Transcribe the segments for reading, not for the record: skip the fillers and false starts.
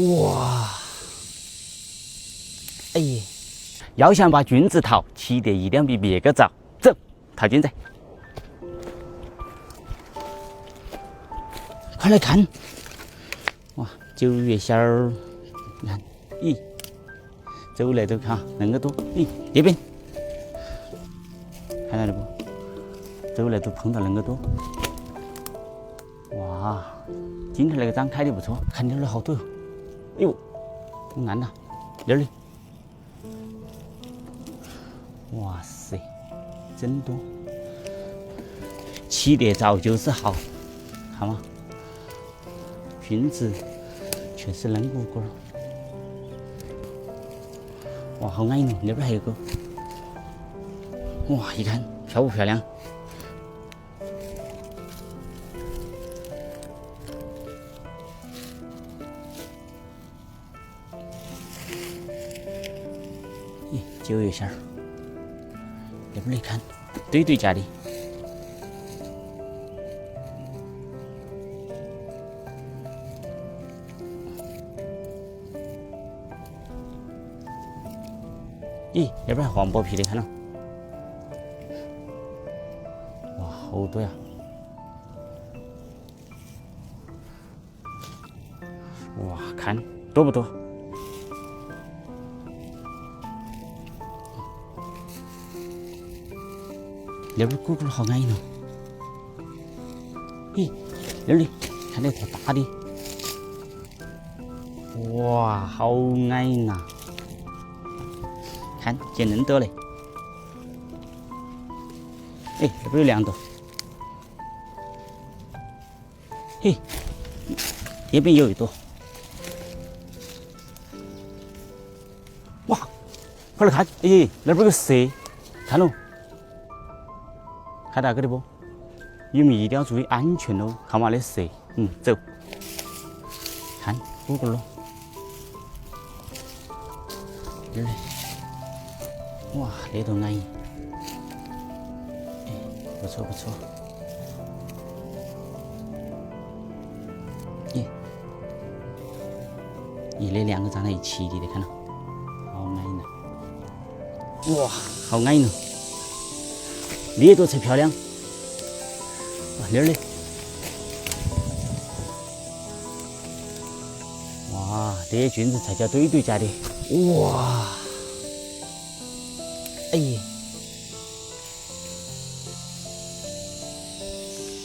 哇！哎呀，要想把菌子逃，起得一定要比别个早。走，逃菌子。快来看！哇，9月馅儿，你看，咦，走来走看，那么多，咦，这边看到了不？走来都碰到那么多。哇，今天那个章开的不错，看这儿好多哟。哎呦，暗了，这里。哇塞，真多！起得早就是好，看嘛，菌子全是嫩果果。哇，好安逸哦！那边还有个，哇，一看漂不漂亮？咦，9月馅儿。那边来看，对对家的，咦，那边还黄剥皮的，看到？哇，好多呀！哇，看多不多？那边果果好安逸哦！咦，那里看那坨大的，哇，好安逸呐！看见嫩多嘞！哎，那边有2朵。嘿，那边有1朵。哇，快来看！哎，那边有个蛇，看喽！看到这里不？你们一定要注意安全哦，看嘛那蛇。走，看果果喽。这里，哇，那多安逸。哎，不错不错。耶，咦，那2个长在一起的，看到？好安逸呐！哇，好安逸哦！那朵才漂亮。哇，那儿嘞！哇，这些菌子才叫对对家的。哇！哎呀！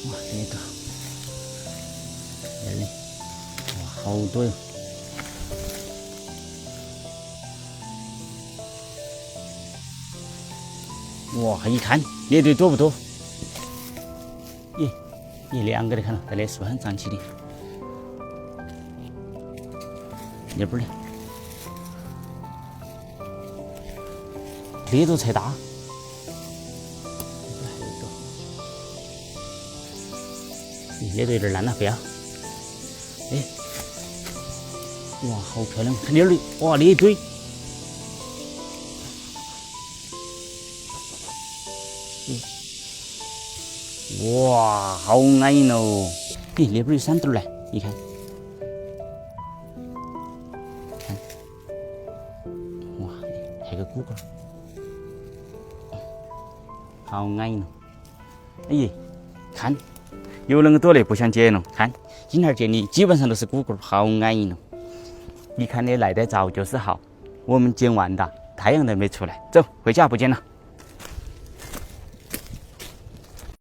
哇，那个，那儿嘞！哇，好多哟！哇，一看那堆多不多？咦，2个的看到，在那树上长起的。那边呢？那朵才大。咦，那朵有点烂了，不要。哎，哇，好漂亮！看那里，哇，那一堆。哇，好安逸哦！咦，那边有3朵嘞，你看，看，哇，还有个果果，好安逸哦！哎呀，看，有那么多嘞，不想捡了。看，今天捡的基本上都是果果，好安逸哦！你看你来得早就是好，我们捡完的，太阳都没出来，走，回家不见了。